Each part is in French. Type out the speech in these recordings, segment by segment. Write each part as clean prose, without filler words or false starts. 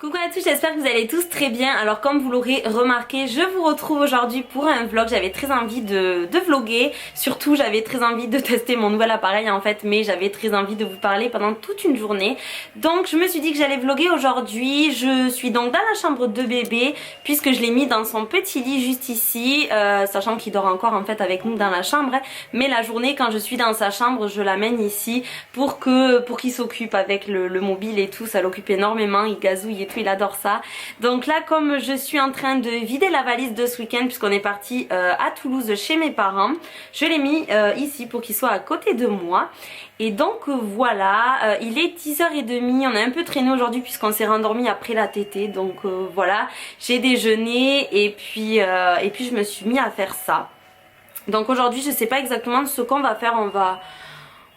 Coucou à tous, j'espère que vous allez tous très bien. Alors comme vous l'aurez remarqué, je vous retrouve aujourd'hui pour un vlog. J'avais très envie de vlogger, surtout j'avais très envie de tester mon nouvel appareil en fait, mais j'avais très envie de vous parler pendant toute une journée. Donc je me suis dit que j'allais vlogger aujourd'hui. Je suis donc dans la chambre de bébé puisque je l'ai mis dans son petit lit juste ici, sachant qu'il dort encore en fait avec nous dans la chambre. Mais la journée quand je suis dans sa chambre, je l'amène ici pour qu'il s'occupe avec le mobile et tout. Ça l'occupe énormément, il gazouille et tout. Il adore ça. Donc là, comme je suis en train de vider la valise de ce week-end puisqu'on est parti à Toulouse chez mes parents, je l'ai mis ici pour qu'il soit à côté de moi. Et donc voilà, il est 10h30, on a un peu traîné aujourd'hui puisqu'on s'est rendormi après la tétée. Donc voilà, j'ai déjeuné et puis je me suis mis à faire ça. Donc aujourd'hui, je sais pas exactement ce qu'on va faire,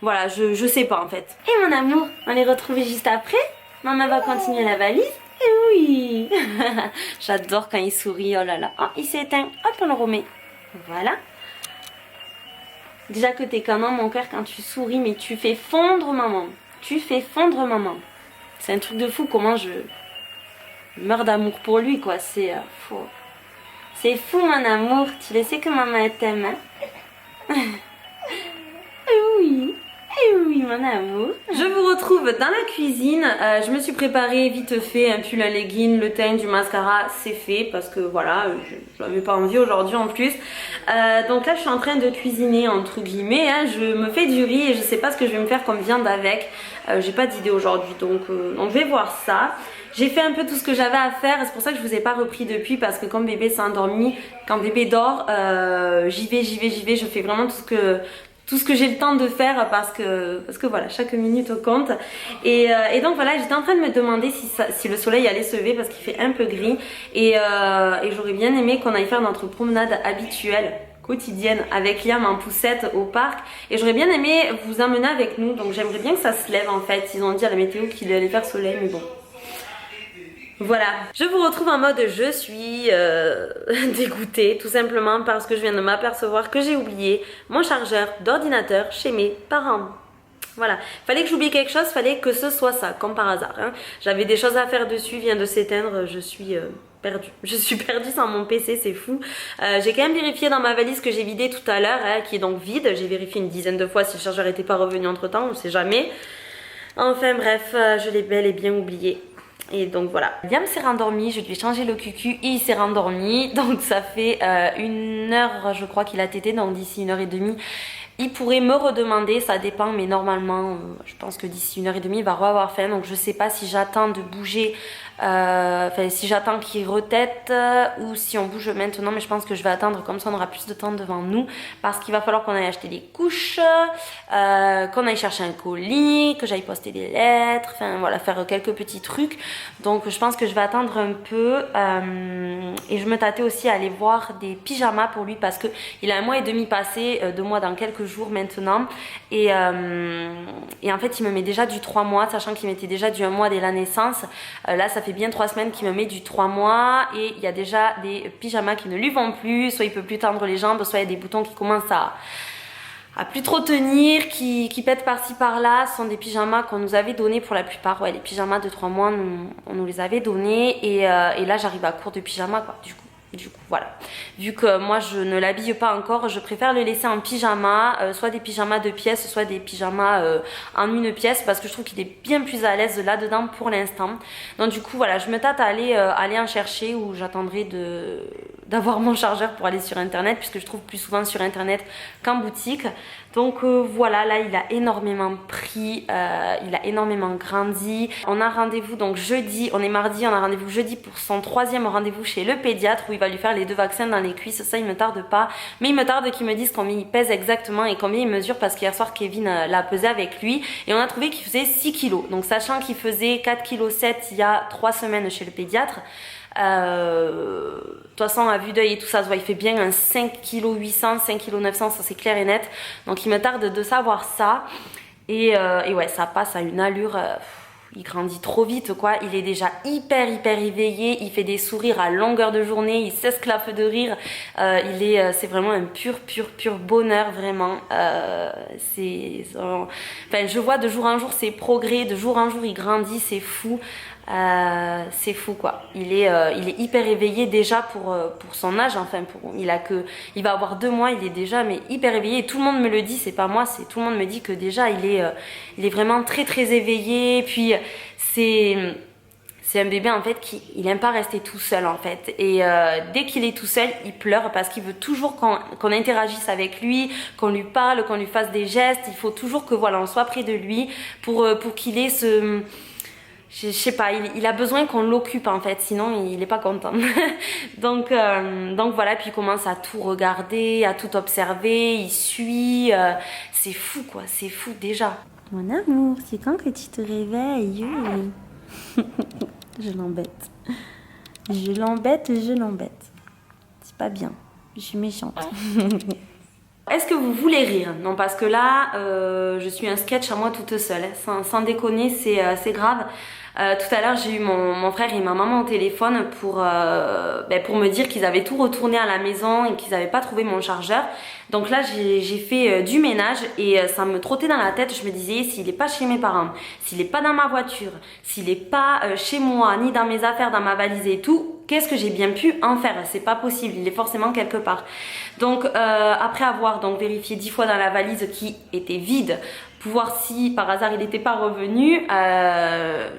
voilà, je sais pas en fait. Et mon amour, on les retrouve juste après. Maman va continuer la valise. Et oui. J'adore quand il sourit, oh là là. Oh, il s'est éteint, hop, on le remet. Voilà. Déjà que t'es canon mon cœur quand tu souris, mais tu fais fondre maman. Tu fais fondre maman. C'est un truc de fou comment je meurs d'amour pour lui quoi, c'est fou. C'est fou mon amour, tu le sais que maman t'aime hein. Oui. Eh oui mon amour. Je vous retrouve dans la cuisine. Je me suis préparée vite fait un pull, un legging, le teint, du mascara, c'est fait parce que voilà, je n'avais pas envie aujourd'hui en plus. Donc là je suis en train de cuisiner entre guillemets, hein. Je me fais du riz et je sais pas ce que je vais me faire comme viande avec. J'ai pas d'idée aujourd'hui donc on va voir ça. J'ai fait un peu tout ce que j'avais à faire, c'est pour ça que je vous ai pas repris depuis parce que quand bébé s'est endormi, quand bébé dort, j'y vais, je fais vraiment tout ce que j'ai le temps de faire parce que voilà, chaque minute compte. Et donc voilà, j'étais en train de me demander si le soleil allait se lever parce qu'il fait un peu gris. Et j'aurais bien aimé qu'on aille faire notre promenade habituelle, quotidienne, avec Liam en poussette au parc. Et j'aurais bien aimé vous emmener avec nous. Donc j'aimerais bien que ça se lève en fait. Ils ont dit à la météo qu'il allait faire soleil, mais bon. Voilà, je vous retrouve en mode je suis dégoûtée tout simplement parce que je viens de m'apercevoir que j'ai oublié mon chargeur d'ordinateur chez mes parents. Voilà, fallait que j'oublie quelque chose, fallait que ce soit ça, comme par hasard. Hein. J'avais des choses à faire dessus, vient de s'éteindre, je suis perdue. Je suis perdue sans mon PC, c'est fou. J'ai quand même vérifié dans ma valise que j'ai vidée tout à l'heure, hein, qui est donc vide. J'ai vérifié une dizaine de fois si le chargeur n'était pas revenu entre temps, on ne sait jamais. Enfin bref, je l'ai bel et bien oublié. Et donc voilà, Liam s'est rendormi, je lui ai changé le cucu et il s'est rendormi. Donc ça fait 1h je crois qu'il a tété, donc d'ici 1h30 il pourrait me redemander, ça dépend, mais normalement je pense que d'ici 1h30 il va avoir faim. Donc je sais pas si j'attends de bouger, enfin si j'attends qu'il retète ou si on bouge maintenant, mais je pense que je vais attendre, comme ça on aura plus de temps devant nous parce qu'il va falloir qu'on aille acheter des couches, qu'on aille chercher un colis, que j'aille poster des lettres, enfin voilà, faire quelques petits trucs. Donc je pense que je vais attendre un peu et je me tâtais aussi à aller voir des pyjamas pour lui parce que il a 1 mois et demi passé, 2 mois dans quelques jours maintenant et en fait il me met déjà du 3 mois, sachant qu'il mettait déjà du 1 mois dès la naissance. Là ça fait bien 3 semaines qu'il me met du 3 mois et il y a déjà des pyjamas qui ne lui vont plus, soit il peut plus tendre les jambes, soit il y a des boutons qui commencent à plus trop tenir, qui pètent par-ci par-là. Ce sont des pyjamas qu'on nous avait donnés pour la plupart. Ouais, les pyjamas de 3 mois, on nous les avait donnés. Et là, j'arrive à court de pyjama, quoi. Du coup, voilà. Vu que moi, je ne l'habille pas encore, je préfère le laisser en pyjama. Soit des pyjamas 2 pièces, soit des pyjamas en 1 pièce. Parce que je trouve qu'il est bien plus à l'aise là-dedans pour l'instant. Donc du coup, voilà, je me tâte à aller en chercher ou j'attendrai d'avoir mon chargeur pour aller sur internet puisque je trouve plus souvent sur internet qu'en boutique. Donc voilà, là il a énormément pris, il a énormément grandi. On a rendez-vous donc jeudi, on est mardi, on a rendez-vous jeudi pour son 3e rendez-vous chez le pédiatre où il va lui faire les 2 vaccins dans les cuisses. Ça il me tarde pas, mais il me tarde qu'il me dise combien il pèse exactement et combien il mesure parce qu'hier soir Kevin l'a pesé avec lui et on a trouvé qu'il faisait 6 kilos. Donc sachant qu'il faisait 4,7 kg il y a 3 semaines chez le pédiatre. De toute façon à vue d'œil et tout ça se voit, il fait bien un 5,8 kg, 5,9 kg, ça c'est clair et net. Donc il me tarde de savoir ça et ouais, ça passe à une allure, il grandit trop vite quoi. Il est déjà hyper éveillé, il fait des sourires à longueur de journée, il s'esclaffe de rire. C'est vraiment un pur bonheur vraiment. Enfin, je vois de jour en jour ses progrès, de jour en jour il grandit, c'est fou. C'est fou quoi. Il est hyper éveillé déjà pour son âge. Enfin, il va avoir 2 mois, il est déjà mais hyper éveillé. Et tout le monde me le dit, c'est pas moi, c'est tout le monde me dit que déjà il est vraiment très très éveillé. Puis c'est un bébé en fait il aime pas rester tout seul en fait. Et dès qu'il est tout seul, il pleure parce qu'il veut toujours qu'on interagisse avec lui, qu'on lui parle, qu'on lui fasse des gestes. Il faut toujours que voilà, on soit près de lui pour qu'il ait ce... Je sais pas, il a besoin qu'on l'occupe en fait, sinon il est pas content. donc voilà, puis il commence à tout regarder, à tout observer, il suit. C'est fou quoi, c'est fou déjà. Mon amour, c'est quand que tu te réveilles? Je l'embête. Je l'embête. C'est pas bien, je suis méchante. Est-ce que vous voulez rire? Non, parce que là, je suis un sketch à moi toute seule. Sans déconner, c'est grave. Tout à l'heure, j'ai eu mon frère et ma maman au téléphone pour me dire qu'ils avaient tout retourné à la maison et qu'ils n'avaient pas trouvé mon chargeur. Donc là, j'ai fait du ménage et ça me trottait dans la tête. Je me disais, s'il n'est pas chez mes parents, s'il n'est pas dans ma voiture, s'il n'est pas chez moi, ni dans mes affaires, dans ma valise et tout, qu'est-ce que j'ai bien pu en faire? C'est pas possible, il est forcément quelque part. Donc après avoir donc vérifié 10 fois dans la valise qui était vide, pour voir si par hasard il n'était pas revenu,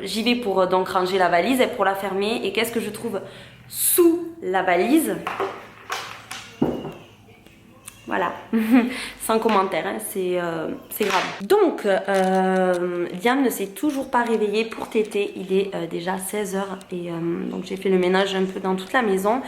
j'y vais pour donc ranger la valise et pour la fermer. Et qu'est-ce que je trouve sous la valise? Voilà, sans commentaire, hein, c'est grave. Donc, Liam ne s'est toujours pas réveillé pour téter. Il est déjà 16 h et donc j'ai fait le ménage un peu dans toute la maison.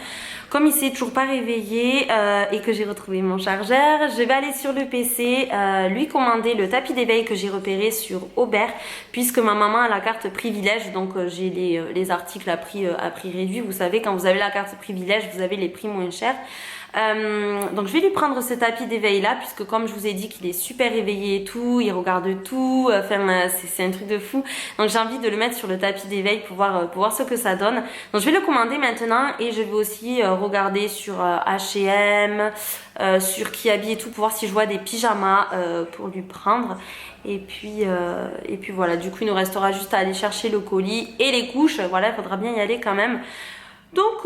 Comme il s'est toujours pas réveillé et que j'ai retrouvé mon chargeur, je vais aller sur le PC, lui commander le tapis d'éveil que j'ai repéré sur Aubert, puisque ma maman a la carte privilège, donc j'ai les articles à prix réduit. Vous savez, quand vous avez la carte privilège, vous avez les prix moins chers. Donc je vais lui prendre ce tapis d'éveil là, puisque comme je vous ai dit qu'il est super éveillé et tout, il regarde tout, enfin c'est un truc de fou. Donc j'ai envie de le mettre sur le tapis d'éveil pour voir ce que ça donne. Donc je vais le commander maintenant et je vais aussi regarder sur H&M, sur Kiabi et tout, pour voir si je vois des pyjamas pour lui prendre. Et puis voilà, du coup il nous restera juste à aller chercher le colis et les couches. Voilà, il faudra bien y aller quand même. Donc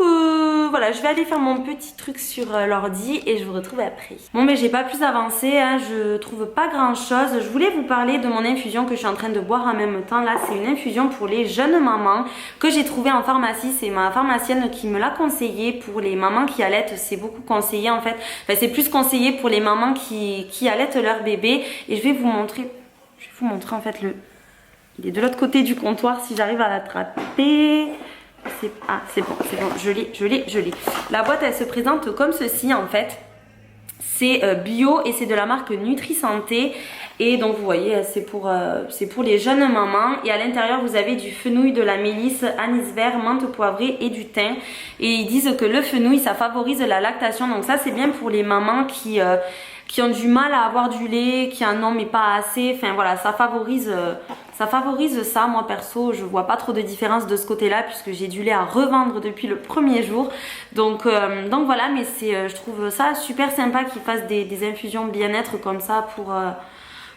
voilà, je vais aller faire mon petit truc sur l'ordi et je vous retrouve après. Bon, mais j'ai pas plus avancé, hein, je trouve pas grand chose. Je voulais vous parler de mon infusion que je suis en train de boire en même temps. Là, c'est une infusion pour les jeunes mamans que j'ai trouvée en pharmacie. C'est ma pharmacienne qui me l'a conseillé pour les mamans qui allaitent. C'est beaucoup conseillé en fait. Enfin, c'est plus conseillé pour les mamans qui allaitent leur bébé. Et je vais vous montrer en fait il est de l'autre côté du comptoir si j'arrive à l'attraper. C'est bon, je l'ai. La boîte, elle se présente comme ceci en fait. C'est bio et c'est de la marque Nutri-Santé. Et donc vous voyez, c'est pour les jeunes mamans. Et à l'intérieur, vous avez du fenouil, de la mélisse, anis vert, menthe poivrée et du thym. Et ils disent que le fenouil, ça favorise la lactation. Donc ça, c'est bien pour les mamans qui ont du mal à avoir du lait, qui en ont mais pas assez. Enfin voilà, ça favorise ça. Moi perso, je vois pas trop de différence de ce côté-là puisque j'ai du lait à revendre depuis le premier jour. Donc voilà, mais je trouve ça super sympa qu'ils fassent des infusions bien-être comme ça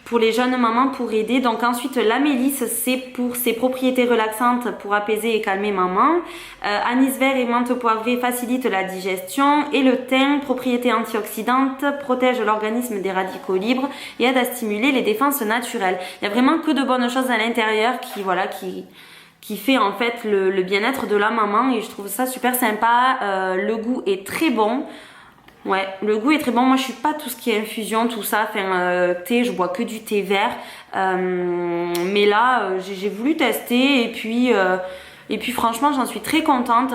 pour les jeunes mamans, pour aider. Donc ensuite la mélisse, c'est pour ses propriétés relaxantes pour apaiser et calmer maman. Anis vert et menthe poivrée facilite la digestion. Et le thym, propriétés antioxydantes, protège l'organisme des radicaux libres et aide à stimuler les défenses naturelles. Il y a vraiment que de bonnes choses à l'intérieur qui fait en fait le bien-être de la maman et je trouve ça super sympa. Le goût est très bon. Ouais, le goût est très bon. Moi, je suis pas tout ce qui est infusion, tout ça. Enfin, thé, je bois que du thé vert. Mais là, j'ai voulu tester et puis franchement, j'en suis très contente.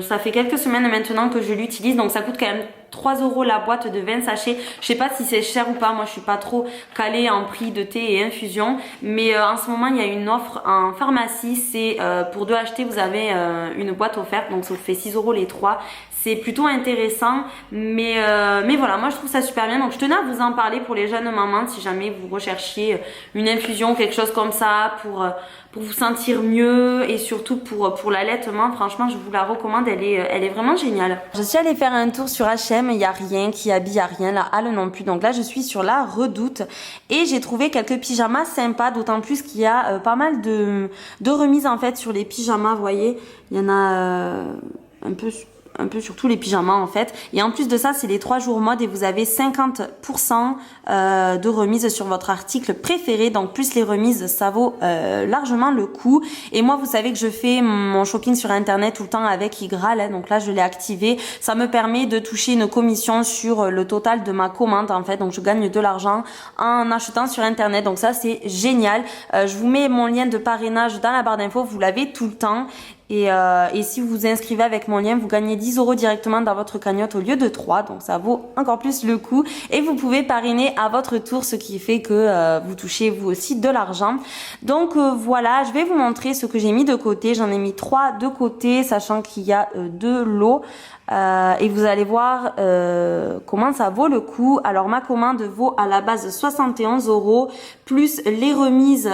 Ça fait quelques semaines maintenant que je l'utilise, donc ça coûte quand même 3 € la boîte de 20 sachets. Je sais pas si c'est cher ou pas, moi je suis pas trop calée en prix de thé et infusion. Mais en ce moment, il y a une offre en pharmacie. C'est pour 2 achetés, vous avez une boîte offerte, donc ça vous fait 6 € les 3. c'est plutôt intéressant. Mais voilà, moi je trouve ça super bien. Donc je tenais à vous en parler pour les jeunes mamans si jamais vous recherchiez une infusion, quelque chose comme ça pour vous sentir mieux et surtout pour l'allaitement. Franchement, je vous la recommande, elle est vraiment géniale. Je suis allée faire un tour sur H&M, il n'y a rien qui habille, il n'y a rien, la Halle non plus. Donc là, je suis sur la Redoute et j'ai trouvé quelques pyjamas sympas, d'autant plus qu'il y a pas mal de remises en fait sur les pyjamas, vous voyez. Il y en a un peu sur tous les pyjamas en fait. Et en plus de ça, c'est les 3 jours mode et vous avez 50% de remise sur votre article préféré. Donc plus les remises, ça vaut largement le coup. Et moi, vous savez que je fais mon shopping sur internet tout le temps avec Igral, hein, donc là je l'ai activé. Ça me permet de toucher une commission sur le total de ma commande en fait. Donc je gagne de l'argent en achetant sur internet. Donc ça c'est génial. Je vous mets mon lien de parrainage dans la barre d'infos, vous l'avez tout le temps. Et si vous vous inscrivez avec mon lien, vous gagnez 10 € directement dans votre cagnotte au lieu de 3. Donc ça vaut encore plus le coup. Et vous pouvez parrainer à votre tour, ce qui fait que vous touchez vous aussi de l'argent. Donc voilà, je vais vous montrer ce que j'ai mis de côté. J'en ai mis 3 de côté, sachant qu'il y a 2 lots. Et vous allez voir comment ça vaut le coup. Alors ma commande vaut à la base 71 € plus les remises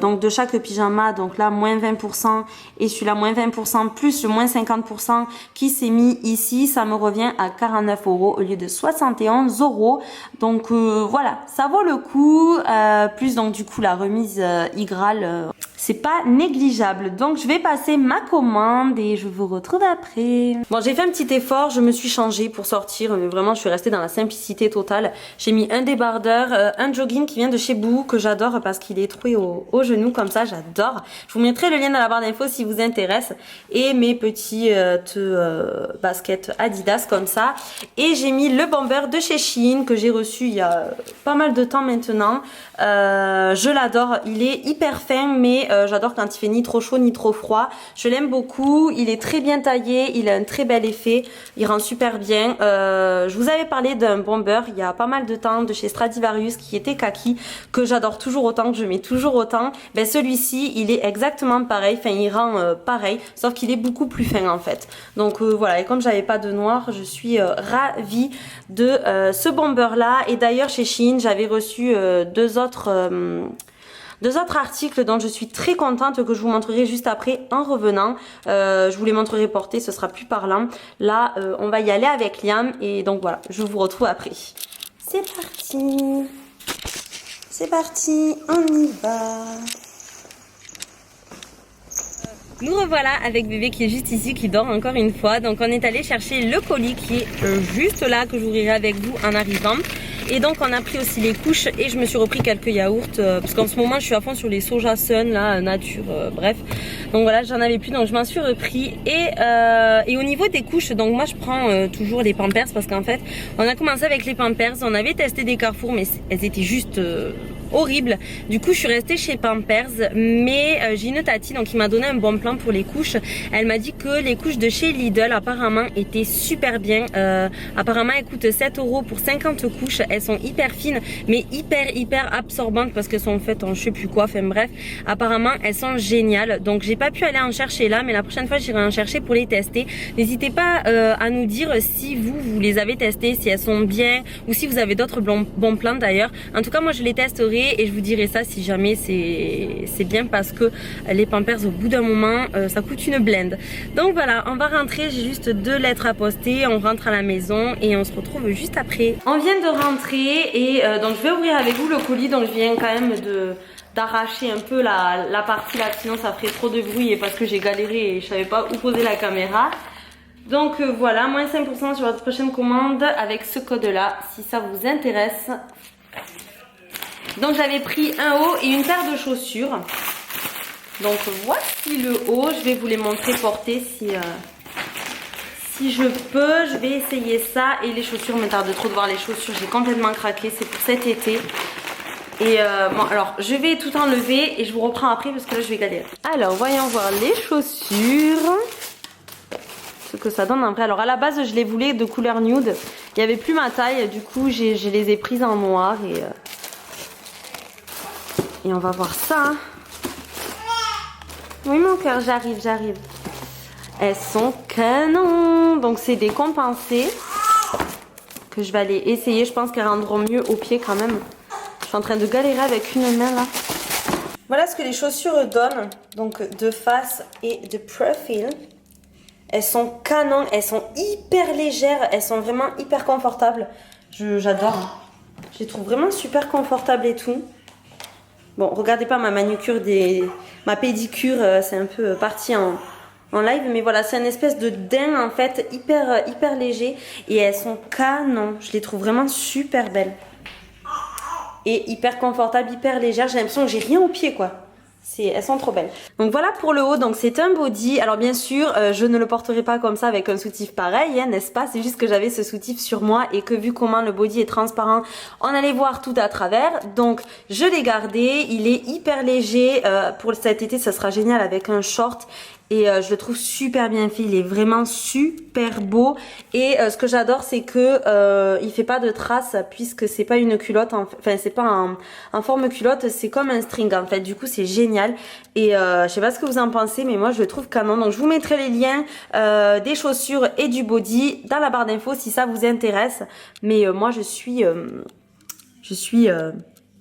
donc de chaque pyjama, donc là moins 20% et celui-là moins 20% plus le moins 50% qui s'est mis ici, ça me revient à 49 € au lieu de 71 €. Donc voilà, ça vaut le coup, plus donc du coup la remise Igral, c'est pas négligeable. Donc je vais passer ma commande et je vous retrouve après. Bon, j'ai fait un petit effort, je me suis changée pour sortir, mais vraiment je suis restée dans la simplicité totale. J'ai mis un débardeur, un jogging qui vient de chez Boo que j'adore parce qu'il est troué au genou comme ça, j'adore. Je vous mettrai le lien dans la barre d'infos si vous intéresse. Et mes petits baskets Adidas comme ça. Et j'ai mis le bomber de chez Shein que j'ai reçu il y a pas mal de temps maintenant. Je l'adore, il est hyper fin mais j'adore quand il fait ni trop chaud ni trop froid. Je l'aime beaucoup, il est très bien taillé, il a un très bel effet, il rend super bien. Je vous avais parlé d'un bomber il y a pas mal de temps de chez Stradivarius qui était kaki, que j'adore toujours autant, que je mets toujours autant. Ben celui-ci il est exactement pareil, enfin il rend pareil, sauf qu'il est beaucoup plus fin en fait. Donc voilà, et comme j'avais pas de noir, je suis ravie de ce bomber là. Et d'ailleurs chez Shein j'avais reçu deux autres articles dont je suis très contente, que je vous montrerai juste après en revenant. Je vous les montrerai portés, ce sera plus parlant. Là on va y aller avec Liam et donc voilà, je vous retrouve après. C'est parti, c'est parti, on y va. Nous revoilà avec bébé qui est juste ici, qui dort encore une fois. Donc on est allé chercher le colis qui est juste là, que j'ouvrirai avec vous en arrivant. Et donc on a pris aussi les couches et je me suis repris quelques yaourts parce qu'en ce moment je suis à fond sur les Soja Sun là, nature, bref. Donc voilà, j'en avais plus donc je m'en suis repris. Et au niveau des couches, donc moi je prends toujours les Pampers parce qu'en fait on a commencé avec les Pampers, on avait testé des Carrefour mais elles étaient juste horrible. Du coup je suis restée chez Pampers, mais j'ai une tati donc qui m'a donné un bon plan pour les couches. Elle m'a dit que les couches de chez Lidl apparemment étaient super bien. Apparemment elles coûtent 7 € pour 50 couches. Elles sont hyper fines mais hyper absorbantes parce qu'elles sont faites en je sais plus quoi, enfin bref, apparemment elles sont géniales. Donc j'ai pas pu aller en chercher là, mais la prochaine fois j'irai en chercher pour les tester. N'hésitez pas à nous dire si vous les avez testées, si elles sont bien ou si vous avez d'autres bons plans d'ailleurs. En tout cas moi je les testerai et je vous dirai ça si jamais c'est bien, parce que les Pampers au bout d'un moment ça coûte une blinde. Donc voilà, on va rentrer, j'ai juste 2 lettres à poster, on rentre à la maison et on se retrouve juste après. On vient de rentrer et donc je vais ouvrir avec vous le colis. Donc je viens quand même d'arracher un peu la partie là, sinon ça ferait trop de bruit et parce que j'ai galéré et je savais pas où poser la caméra. Donc voilà, moins 5% sur votre prochaine commande avec ce code là si ça vous intéresse. Donc j'avais pris un haut et une paire de chaussures. Donc voici le haut, je vais vous les montrer portés si je peux. Je vais essayer ça. Et les chaussures, me tarde trop de voir les chaussures, j'ai complètement craqué, c'est pour cet été. Et bon alors je vais tout enlever et je vous reprends après parce que là je vais galérer. Alors voyons voir les chaussures, ce que ça donne en vrai. Alors à la base je les voulais de couleur nude, il n'y avait plus ma taille, du coup je les ai prises en noir et on va voir ça. Oui mon cœur, j'arrive. Elles sont canon. Donc c'est des compensées que je vais aller essayer. Je pense qu'elles rendront mieux aux pieds quand même. Je suis en train de galérer avec une main là. Voilà ce que les chaussures donnent. Donc de face et de profil. Elles sont canon. Elles sont hyper légères. Elles sont vraiment hyper confortables. J'adore. Je les trouve vraiment super confortables et tout. Bon, regardez pas ma manucure, ma pédicure, c'est un peu parti en live. Mais voilà, c'est une espèce de daim en fait, hyper léger. Et elles sont canon. Je les trouve vraiment super belles. Et hyper confortables, hyper légères. J'ai l'impression que j'ai rien au pied quoi. Elles sont trop belles. Donc voilà pour le haut, donc c'est un body. Alors bien sûr, je ne le porterai pas comme ça avec un soutif pareil, hein, n'est-ce pas? C'est juste que j'avais ce soutif sur moi et que vu comment le body est transparent, on allait voir tout à travers. Donc je l'ai gardé, il est hyper léger. Pour cet été, ça sera génial avec un short. Et je le trouve super bien fait, il est vraiment super beau. Et ce que j'adore, c'est que il fait pas de traces puisque c'est pas une culotte, enfin c'est pas en forme culotte, c'est comme un string en fait. Du coup c'est génial. Et je sais pas ce que vous en pensez, mais moi je le trouve canon. Donc je vous mettrai les liens des chaussures et du body dans la barre d'infos si ça vous intéresse. Mais moi je suis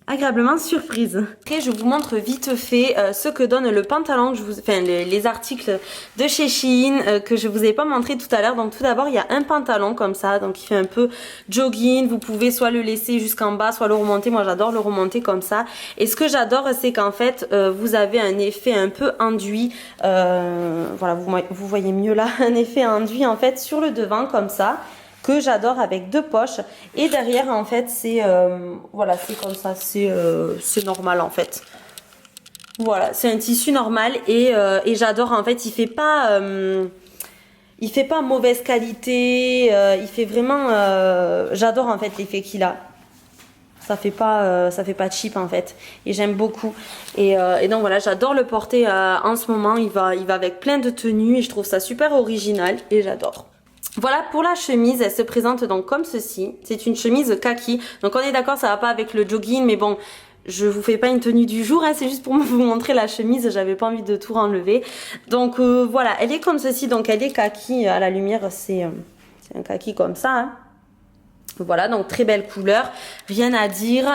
agréablement surprise. Après je vous montre vite fait ce que donne le pantalon que les articles de chez Shein que je vous ai pas montré tout à l'heure. Donc tout d'abord il y a un pantalon comme ça, donc il fait un peu jogging. Vous pouvez soit le laisser jusqu'en bas, soit le remonter. Moi j'adore le remonter comme ça. Et ce que j'adore c'est qu'en fait vous avez un effet un peu enduit. Voilà, vous voyez mieux là, un effet enduit en fait sur le devant comme ça, que j'adore, avec deux poches. Et derrière en fait c'est voilà, c'est comme ça, c'est normal en fait. Voilà, c'est un tissu normal et j'adore en fait. Il fait pas mauvaise qualité, il fait vraiment j'adore en fait l'effet qu'il a. Ça fait pas cheap en fait, et j'aime beaucoup. Et donc voilà, j'adore le porter en ce moment. Il va avec plein de tenues et je trouve ça super original et j'adore. Voilà pour la chemise, elle se présente donc comme ceci. C'est une chemise kaki. Donc on est d'accord, ça va pas avec le jogging, mais bon, je vous fais pas une tenue du jour, hein, c'est juste pour vous montrer la chemise, j'avais pas envie de tout enlever. Donc voilà, elle est comme ceci, donc elle est kaki à la lumière, c'est un kaki comme ça. Hein. Voilà, donc très belle couleur, rien à dire.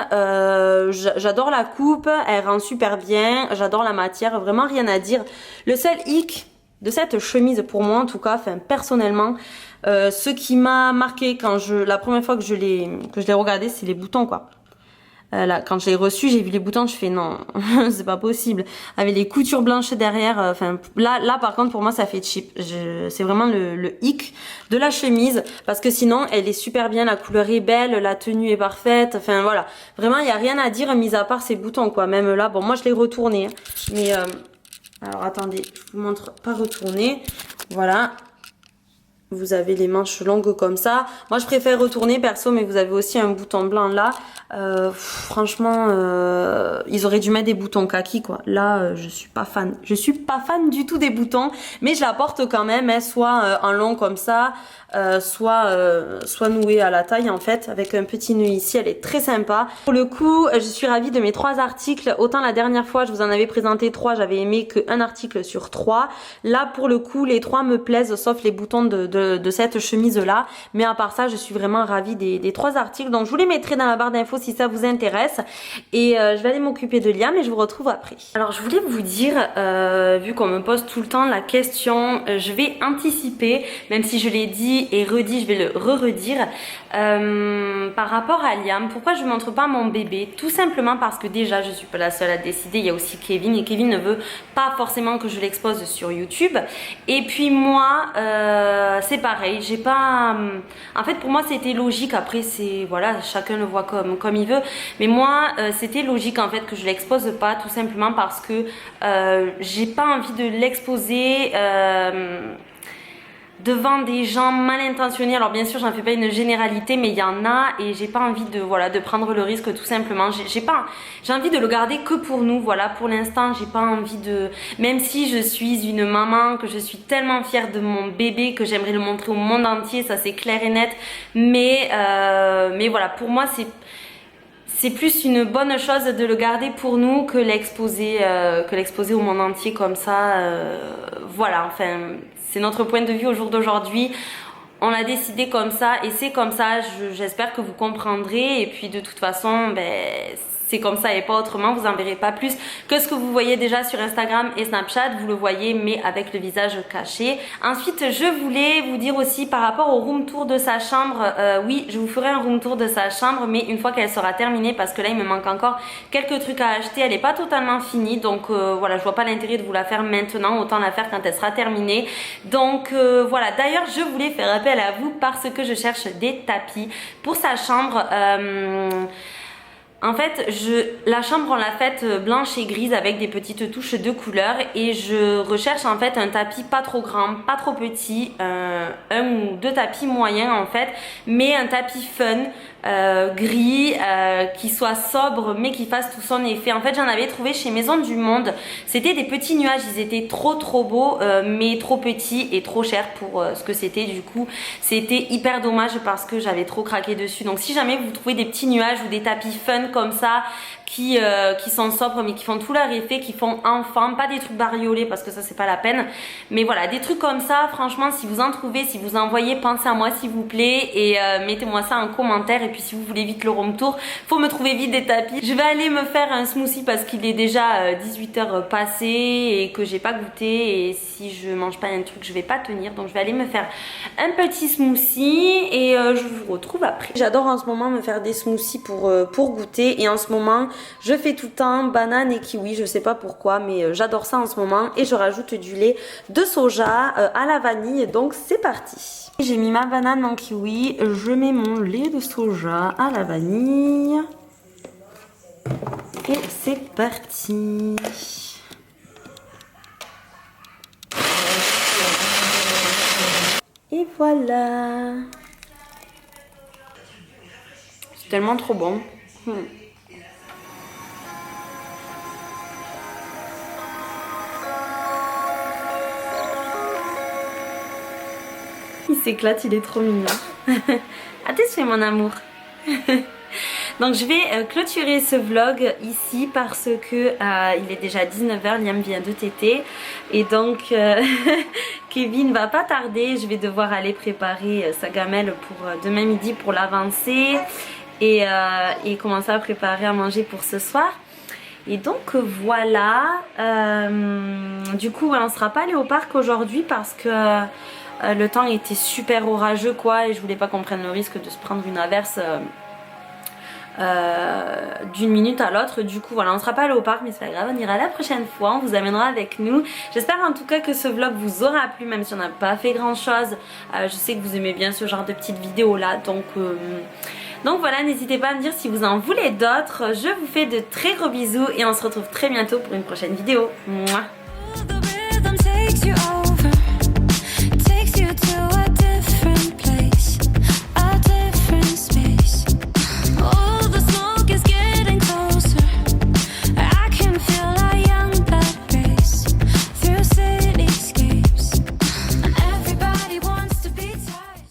J'adore la coupe, elle rend super bien, j'adore la matière, vraiment rien à dire. Le seul hic de cette chemise pour moi en tout cas, enfin personnellement, ce qui m'a marqué la première fois que je l'ai regardé, c'est les boutons quoi. Là, quand je l'ai reçu, j'ai vu les boutons, je fais non, c'est pas possible. Avec les coutures blanches derrière, enfin là par contre pour moi ça fait cheap. C'est vraiment le hic de la chemise parce que sinon elle est super bien, la couleur est belle, la tenue est parfaite. Enfin voilà, vraiment il y a rien à dire mis à part ces boutons quoi. Même là, bon moi je l'ai retourné, hein, mais alors attendez, je vous montre pas retourner. Voilà. Vous avez les manches longues comme ça. Moi je préfère retourner perso, mais vous avez aussi un bouton blanc là. Franchement, ils auraient dû mettre des boutons kaki quoi. Là, je suis pas fan. Je suis pas fan du tout des boutons, mais je la porte quand même, hein, soit en long comme ça, soit nouée à la taille en fait, avec un petit nœud ici. Elle est très sympa. Pour le coup, je suis ravie de mes 3 articles. Autant la dernière fois, je vous en avais présenté 3, j'avais aimé qu'un article sur 3. Là, pour le coup, les 3 me plaisent, sauf les boutons de cette chemise là. Mais à part ça, je suis vraiment ravie des 3 articles. Donc je vous les mettrai dans la barre d'infos si ça vous intéresse. Et je vais aller m'occuper de Liam et je vous retrouve après. Alors je voulais vous dire, vu qu'on me pose tout le temps la question, je vais anticiper, même si je l'ai dit et redit, je vais le redire. Par rapport à Liam, pourquoi je ne montre pas mon bébé? Tout simplement parce que déjà je suis pas la seule à décider, il y a aussi Kevin et Kevin ne veut pas forcément que je l'expose sur YouTube. Et puis moi, c'est pareil, j'ai pas... En fait pour moi c'était logique, après c'est... Voilà, chacun le voit comme il veut. Mais moi c'était logique en fait que je l'expose pas, tout simplement parce que j'ai pas envie de l'exposer... devant des gens mal intentionnés. Alors bien sûr j'en fais pas une généralité, mais il y en a et j'ai pas envie de prendre le risque tout simplement. J'ai envie de le garder que pour nous, voilà. Pour l'instant j'ai pas envie de, même si je suis une maman, que je suis tellement fière de mon bébé, que j'aimerais le montrer au monde entier, ça c'est clair et net, mais voilà, pour moi c'est plus une bonne chose de le garder pour nous que l'exposer au monde entier comme ça. Voilà, enfin, c'est notre point de vue au jour d'aujourd'hui. On l'a décidé comme ça et c'est comme ça. J'espère que vous comprendrez. Et puis de toute façon, c'est comme ça et pas autrement. Vous en verrez pas plus que ce que vous voyez déjà sur Instagram et Snapchat. Vous le voyez mais avec le visage caché. Ensuite, je voulais vous dire aussi par rapport au room tour de sa chambre. Oui, je vous ferai un room tour de sa chambre mais une fois qu'elle sera terminée parce que là il me manque encore quelques trucs à acheter. Elle n'est pas totalement finie donc voilà, je vois pas l'intérêt de vous la faire maintenant. Autant la faire quand elle sera terminée. Donc voilà, d'ailleurs je voulais faire appel à vous parce que je cherche des tapis pour sa chambre. En fait, la chambre on l'a faite blanche et grise avec des petites touches de couleur et je recherche en fait un tapis pas trop grand, pas trop petit, un ou deux tapis moyens en fait, mais un tapis fun, gris, qui soit sobre mais qui fasse tout son effet. En fait, j'en avais trouvé chez Maison du Monde. C'était des petits nuages, ils étaient trop beaux, mais trop petits et trop chers pour ce que c'était. Du coup, c'était hyper dommage parce que j'avais trop craqué dessus. Donc, si jamais vous trouvez des petits nuages ou des tapis fun comme ça qui sont sobres mais qui font tout leur effet, qui font enfant, pas des trucs bariolés parce que ça c'est pas la peine, mais voilà, des trucs comme ça, franchement si vous en trouvez, si vous en voyez, pensez à moi s'il vous plaît et mettez-moi ça en commentaire. Et puis si vous voulez vite le room tour, faut me trouver vite des tapis. Je vais aller me faire un smoothie parce qu'il est déjà 18h passé et que j'ai pas goûté et si je mange pas un truc je vais pas tenir, donc je vais aller me faire un petit smoothie et je vous retrouve après. J'adore en ce moment me faire des smoothies pour goûter et en ce moment je fais tout le temps banane et kiwi, je sais pas pourquoi mais j'adore ça en ce moment et je rajoute du lait de soja à la vanille, donc c'est parti. J'ai mis ma banane en kiwi, je mets mon lait de soja à la vanille et c'est parti. Et voilà. C'est tellement trop bon. Il s'éclate, il est trop mignon. Attention mon amour. Donc je vais clôturer ce vlog ici parce que il est déjà 19h, Liam vient de téter et donc Kevin va pas tarder, je vais devoir aller préparer sa gamelle pour demain midi pour l'avancer et commencer à préparer à manger pour ce soir. Et donc voilà, du coup on sera pas allé au parc aujourd'hui parce que le temps était super orageux quoi et je voulais pas qu'on prenne le risque de se prendre une averse d'une minute à l'autre. Du coup voilà, on sera pas allé au parc mais c'est pas grave, on ira la prochaine fois, on vous amènera avec nous. J'espère en tout cas que ce vlog vous aura plu même si on n'a pas fait grand chose. Je sais que vous aimez bien ce genre de petites vidéos là donc voilà, n'hésitez pas à me dire si vous en voulez d'autres. Je vous fais de très gros bisous et on se retrouve très bientôt pour une prochaine vidéo. Mouah.